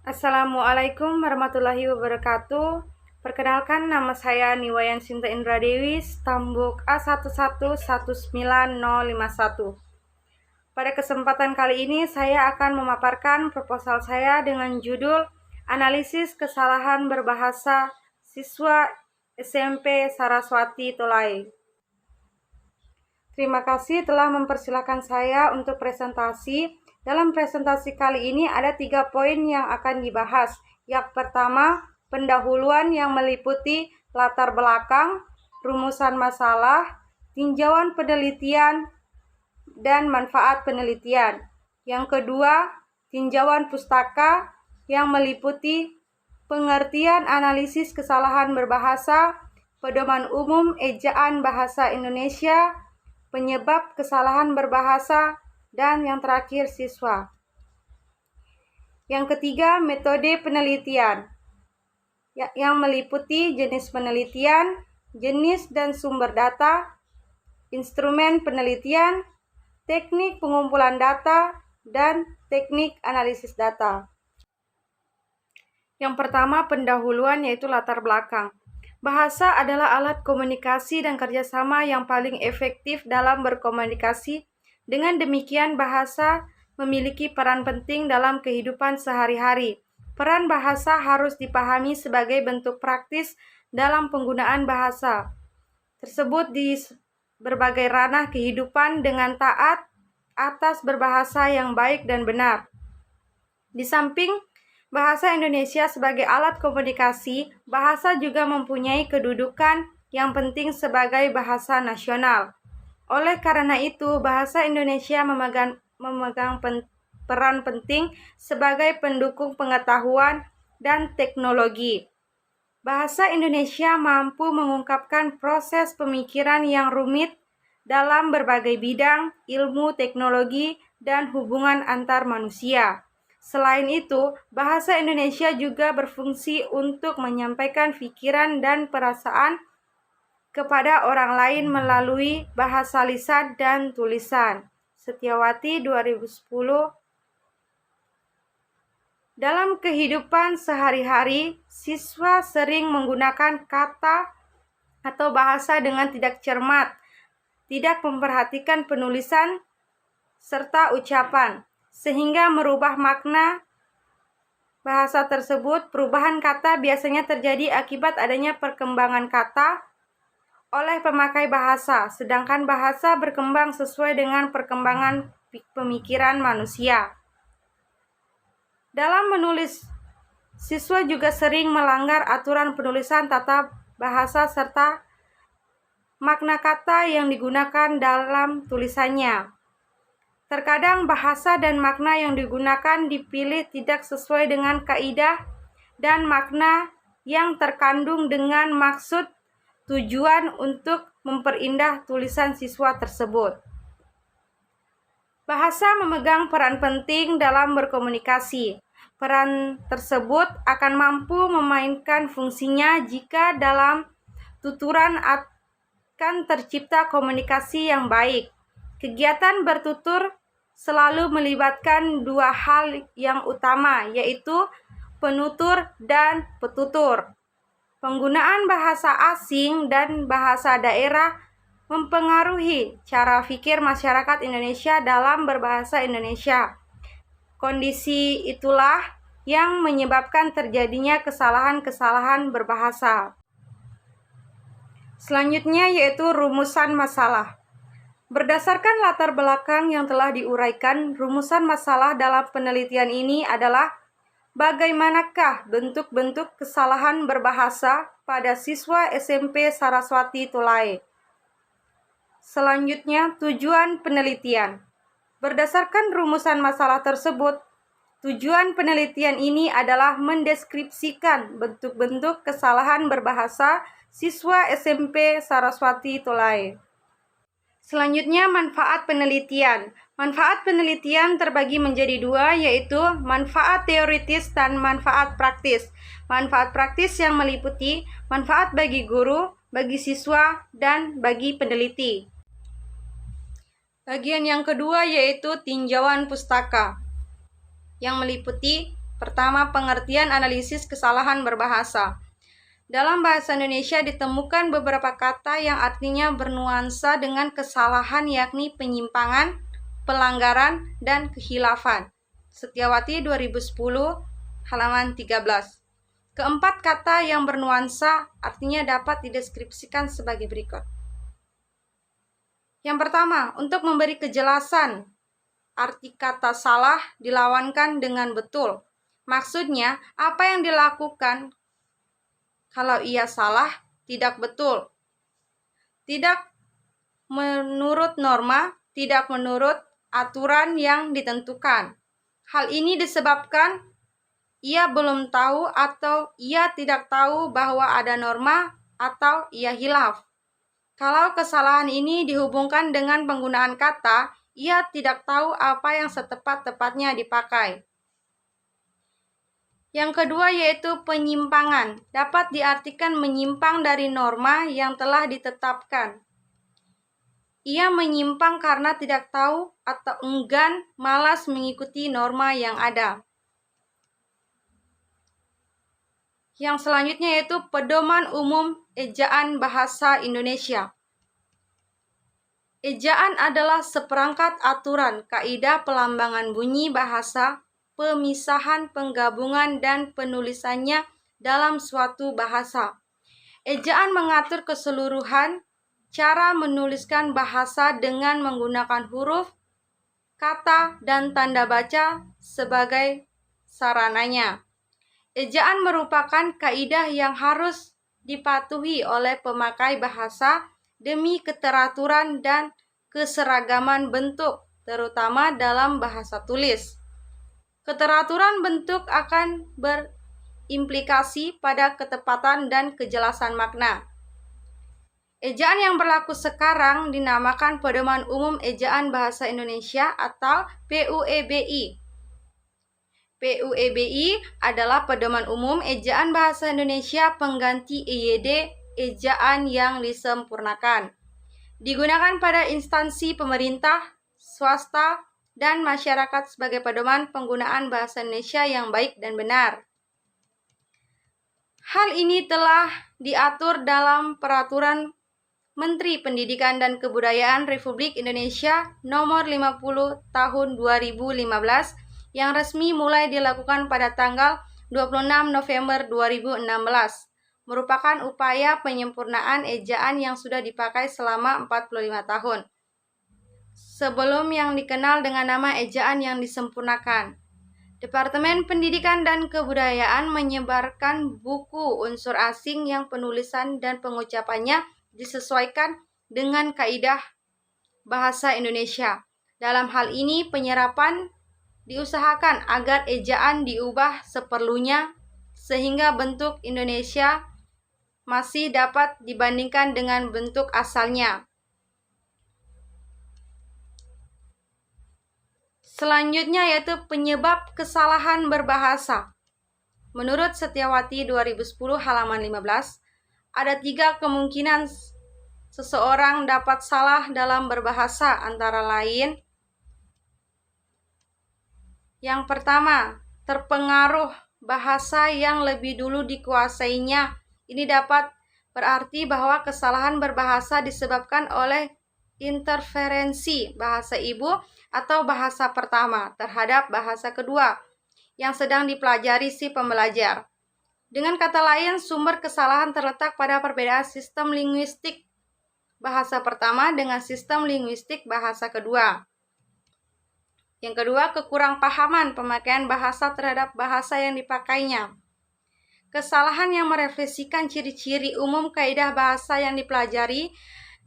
Assalamualaikum warahmatullahi wabarakatuh. Perkenalkan, nama saya Niwayan Sinta Indra Dewi, Stambuk A1119051. Pada kesempatan kali ini saya akan memaparkan proposal saya dengan judul Analisis Kesalahan Berbahasa Siswa SMP Saraswati Tolai. Terima kasih telah mempersilahkan saya untuk presentasi. Dalam presentasi kali ini ada 3 poin yang akan dibahas. Yang pertama, pendahuluan yang meliputi latar belakang, rumusan masalah, tinjauan penelitian, dan manfaat penelitian. Yang kedua, tinjauan pustaka yang meliputi pengertian analisis kesalahan berbahasa, pedoman umum ejaan bahasa Indonesia, penyebab kesalahan berbahasa, dan yang terakhir siswa. Yang ketiga, metode penelitian yang meliputi jenis penelitian, jenis dan sumber data, instrumen penelitian, teknik pengumpulan data, dan teknik analisis data. Yang pertama, pendahuluan, yaitu latar belakang. Bahasa adalah alat komunikasi dan kerjasama yang paling efektif dalam berkomunikasi. Dengan demikian, bahasa memiliki peran penting dalam kehidupan sehari-hari. Peran bahasa harus dipahami sebagai bentuk praktis dalam penggunaan bahasa tersebut di berbagai ranah kehidupan dengan taat atas berbahasa yang baik dan benar. Di samping bahasa Indonesia sebagai alat komunikasi, bahasa juga mempunyai kedudukan yang penting sebagai bahasa nasional. Oleh karena itu, bahasa Indonesia memegang peran penting sebagai pendukung pengetahuan dan teknologi. Bahasa Indonesia mampu mengungkapkan proses pemikiran yang rumit dalam berbagai bidang ilmu, teknologi, dan hubungan antar manusia. Selain itu, bahasa Indonesia juga berfungsi untuk menyampaikan pikiran dan perasaan kepada orang lain melalui bahasa lisan dan tulisan. Setiawati 2010. Dalam kehidupan sehari-hari, siswa sering menggunakan kata atau bahasa dengan tidak cermat, tidak memperhatikan penulisan serta ucapan, sehingga merubah makna bahasa tersebut. Perubahan kata biasanya terjadi akibat adanya perkembangan kata oleh pemakai bahasa, sedangkan bahasa berkembang sesuai dengan perkembangan pemikiran manusia. Dalam menulis, siswa juga sering melanggar aturan penulisan tata bahasa serta makna kata yang digunakan dalam tulisannya. Terkadang bahasa dan makna yang digunakan dipilih tidak sesuai dengan kaidah dan makna yang terkandung dengan maksud tujuan untuk memperindah tulisan siswa tersebut. Bahasa memegang peran penting dalam berkomunikasi. Peran tersebut akan mampu memainkan fungsinya jika dalam tuturan akan tercipta komunikasi yang baik. Kegiatan bertutur selalu melibatkan 2 hal yang utama, yaitu penutur dan petutur. Penggunaan bahasa asing dan bahasa daerah mempengaruhi cara pikir masyarakat Indonesia dalam berbahasa Indonesia. Kondisi itulah yang menyebabkan terjadinya kesalahan-kesalahan berbahasa. Selanjutnya yaitu rumusan masalah. Berdasarkan latar belakang yang telah diuraikan, rumusan masalah dalam penelitian ini adalah bagaimanakah bentuk-bentuk kesalahan berbahasa pada siswa SMP Saraswati Tolai. Selanjutnya, tujuan penelitian. Berdasarkan rumusan masalah tersebut, tujuan penelitian ini adalah mendeskripsikan bentuk-bentuk kesalahan berbahasa siswa SMP Saraswati Tolai. Selanjutnya, manfaat penelitian. Manfaat penelitian terbagi menjadi 2, yaitu manfaat teoritis dan manfaat praktis. Manfaat praktis yang meliputi manfaat bagi guru, bagi siswa, dan bagi peneliti. Bagian yang kedua yaitu tinjauan pustaka, yang meliputi Pertama, pengertian analisis kesalahan berbahasa. Dalam bahasa Indonesia ditemukan beberapa kata yang artinya bernuansa dengan kesalahan, yakni penyimpangan, pelanggaran, dan khilafan. Setiawati 2010 halaman 13. Keempat kata yang bernuansa artinya dapat dideskripsikan sebagai berikut. Yang pertama, untuk memberi kejelasan, arti kata salah dilawankan dengan betul. Maksudnya, apa yang dilakukan kalau ia salah, tidak betul, tidak menurut norma, tidak menurut aturan yang ditentukan. Hal ini disebabkan ia belum tahu atau ia tidak tahu bahwa ada norma atau ia hilaf. Kalau kesalahan ini dihubungkan dengan penggunaan kata, ia tidak tahu apa yang setepat-tepatnya dipakai. Yang kedua yaitu penyimpangan. Dapat diartikan menyimpang dari norma yang telah ditetapkan. Ia menyimpang karena tidak tahu atau enggan, malas mengikuti norma yang ada. Yang selanjutnya yaitu pedoman umum ejaan bahasa Indonesia. Ejaan adalah seperangkat aturan, kaidah pelambangan bunyi bahasa, pemisahan, penggabungan, dan penulisannya dalam suatu bahasa. Ejaan mengatur keseluruhan cara menuliskan bahasa dengan menggunakan huruf, kata, dan tanda baca sebagai sarananya. Ejaan merupakan kaidah yang harus dipatuhi oleh pemakai bahasa demi keteraturan dan keseragaman bentuk, terutama dalam bahasa tulis. Keteraturan bentuk akan berimplikasi pada ketepatan dan kejelasan makna. Ejaan yang berlaku sekarang dinamakan Pedoman Umum Ejaan Bahasa Indonesia atau PUEBI. PUEBI adalah Pedoman Umum Ejaan Bahasa Indonesia pengganti EYD, ejaan yang disempurnakan. Digunakan pada instansi pemerintah, swasta, dan masyarakat sebagai pedoman penggunaan bahasa Indonesia yang baik dan benar. Hal ini telah diatur dalam Peraturan Menteri Pendidikan dan Kebudayaan Republik Indonesia Nomor 50 Tahun 2015 yang resmi mulai dilakukan pada tanggal 26 November 2016. Merupakan upaya penyempurnaan ejaan yang sudah dipakai selama 45 tahun. Sebelum yang dikenal dengan nama ejaan yang disempurnakan. Departemen Pendidikan dan Kebudayaan menyebarkan buku unsur asing yang penulisan dan pengucapannya disesuaikan dengan kaidah bahasa Indonesia. Dalam hal ini, penyerapan diusahakan agar ejaan diubah seperlunya sehingga bentuk Indonesia masih dapat dibandingkan dengan bentuk asalnya. Selanjutnya yaitu penyebab kesalahan berbahasa. Menurut Setiawati 2010 halaman 15, ada 3 kemungkinan seseorang dapat salah dalam berbahasa, antara lain: yang pertama, terpengaruh bahasa yang lebih dulu dikuasainya. Ini dapat berarti bahwa kesalahan berbahasa disebabkan oleh interferensi bahasa ibu atau bahasa pertama terhadap bahasa kedua yang sedang dipelajari si pembelajar. Dengan kata lain, sumber kesalahan terletak pada perbedaan sistem linguistik bahasa pertama dengan sistem linguistik bahasa kedua. Yang kedua, kekurangpahaman pemakaian bahasa terhadap bahasa yang dipakainya. Kesalahan yang merefleksikan ciri-ciri umum kaidah bahasa yang dipelajari,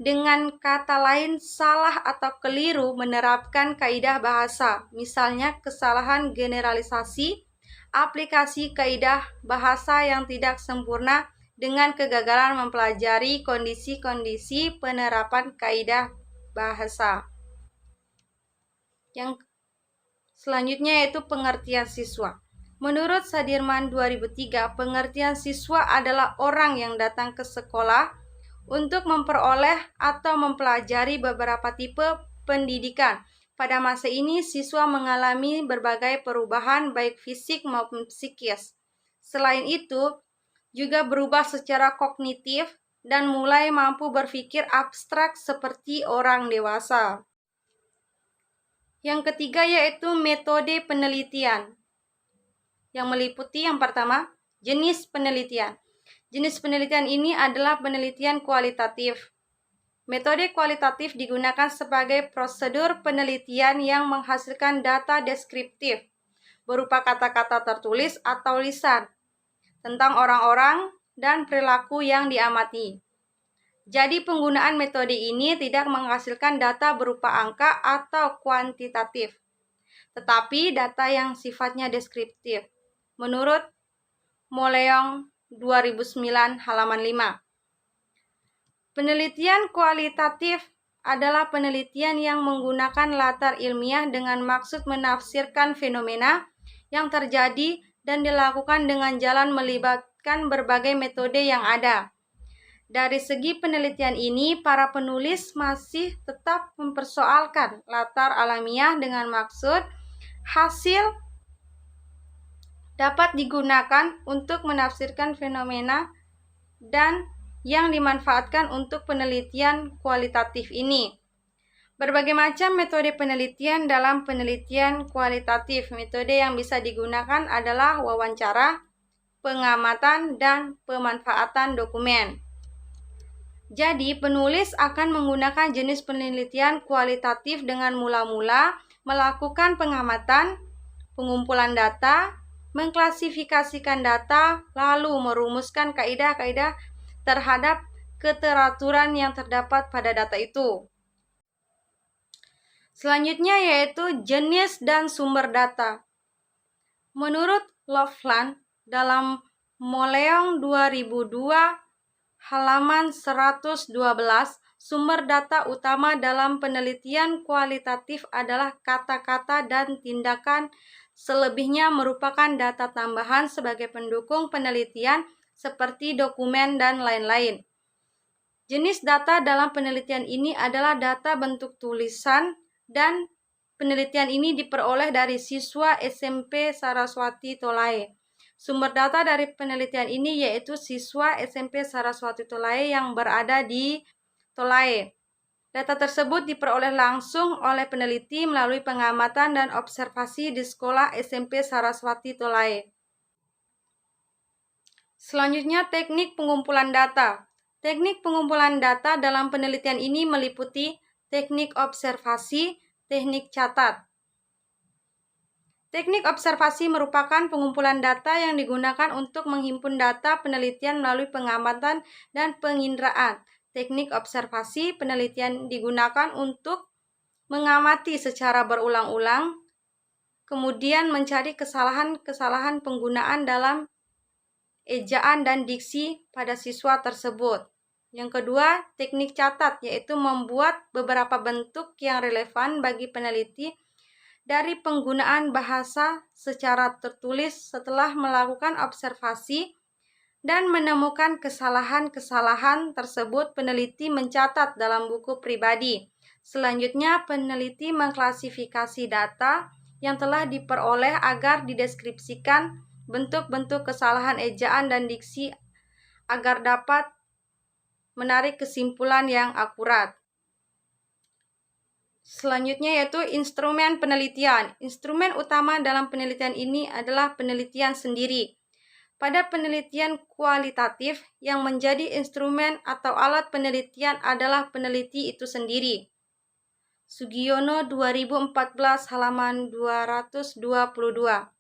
dengan kata lain salah atau keliru menerapkan kaidah bahasa. Misalnya kesalahan generalisasi, aplikasi kaidah bahasa yang tidak sempurna dengan kegagalan mempelajari kondisi-kondisi penerapan kaidah bahasa. Yang selanjutnya yaitu pengertian siswa. Menurut Sadirman 2003, pengertian siswa adalah orang yang datang ke sekolah untuk memperoleh atau mempelajari beberapa tipe pendidikan Pada masa ini, siswa mengalami berbagai perubahan baik fisik maupun psikis. Selain itu, juga berubah secara kognitif dan mulai mampu berpikir abstrak seperti orang dewasa. Yang ketiga yaitu metode penelitian, yang meliputi yang pertama, jenis penelitian. Jenis penelitian ini adalah penelitian kualitatif. Metode kualitatif digunakan sebagai prosedur penelitian yang menghasilkan data deskriptif berupa kata-kata tertulis atau lisan tentang orang-orang dan perilaku yang diamati. Jadi penggunaan metode ini tidak menghasilkan data berupa angka atau kuantitatif, tetapi data yang sifatnya deskriptif. Menurut Moleong 2009 halaman 5. Penelitian kualitatif adalah penelitian yang menggunakan latar ilmiah dengan maksud menafsirkan fenomena yang terjadi dan dilakukan dengan jalan melibatkan berbagai metode yang ada. Dari segi penelitian ini, para penulis masih tetap mempersoalkan latar alamiah dengan maksud hasil dapat digunakan untuk menafsirkan fenomena dan yang dimanfaatkan untuk penelitian kualitatif ini. Berbagai macam metode penelitian dalam penelitian kualitatif. Metode yang bisa digunakan adalah wawancara, pengamatan, dan pemanfaatan dokumen. Jadi, penulis akan menggunakan jenis penelitian kualitatif dengan mula-mula melakukan pengamatan, pengumpulan data, mengklasifikasikan data, lalu merumuskan kaidah-kaidah terhadap keteraturan yang terdapat pada data itu. Selanjutnya yaitu jenis dan sumber data. Menurut Loveland dalam Moleong 2002 halaman 112, sumber data utama dalam penelitian kualitatif adalah kata-kata dan tindakan, selebihnya merupakan data tambahan sebagai pendukung penelitian seperti dokumen dan lain-lain. Jenis data dalam penelitian ini adalah data bentuk tulisan dan penelitian ini diperoleh dari siswa SMP Saraswati Tolae. Sumber data dari penelitian ini yaitu siswa SMP Saraswati Tolae yang berada di Tolae. Data tersebut diperoleh langsung oleh peneliti melalui pengamatan dan observasi di sekolah SMP Saraswati Tolae. Selanjutnya, teknik pengumpulan data. Teknik pengumpulan data dalam penelitian ini meliputi teknik observasi, teknik catat. Teknik observasi merupakan pengumpulan data yang digunakan untuk menghimpun data penelitian melalui pengamatan dan penginderaan. Teknik observasi penelitian digunakan untuk mengamati secara berulang-ulang, kemudian mencari kesalahan-kesalahan penggunaan dalam ejaan dan diksi pada siswa tersebut. Yang kedua, teknik catat, yaitu membuat beberapa bentuk yang relevan bagi peneliti dari penggunaan bahasa secara tertulis setelah melakukan observasi dan menemukan kesalahan-kesalahan tersebut, peneliti mencatat dalam buku pribadi. Selanjutnya, peneliti mengklasifikasi data yang telah diperoleh agar dideskripsikan bentuk-bentuk kesalahan ejaan dan diksi agar dapat menarik kesimpulan yang akurat. Selanjutnya yaitu instrumen penelitian. Instrumen utama dalam penelitian ini adalah penelitian sendiri. Pada penelitian kualitatif, yang menjadi instrumen atau alat penelitian adalah peneliti itu sendiri. Sugiono 2014 halaman 222.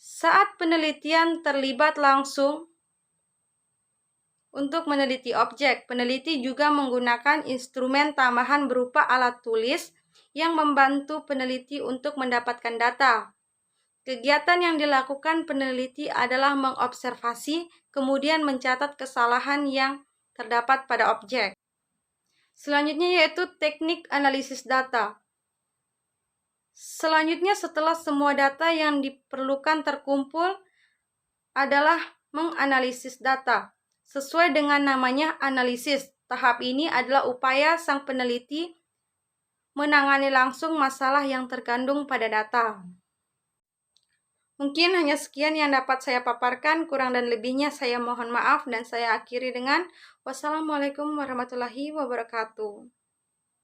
Saat penelitian terlibat langsung untuk meneliti objek, peneliti juga menggunakan instrumen tambahan berupa alat tulis yang membantu peneliti untuk mendapatkan data. Kegiatan yang dilakukan peneliti adalah mengobservasi, kemudian mencatat kesalahan yang terdapat pada objek. Selanjutnya yaitu teknik analisis data. Selanjutnya, setelah semua data yang diperlukan terkumpul adalah menganalisis data. Sesuai dengan namanya analisis, tahap ini adalah upaya sang peneliti menangani langsung masalah yang terkandung pada data. Mungkin hanya sekian yang dapat saya paparkan, kurang dan lebihnya saya mohon maaf dan saya akhiri dengan wassalamualaikum warahmatullahi wabarakatuh.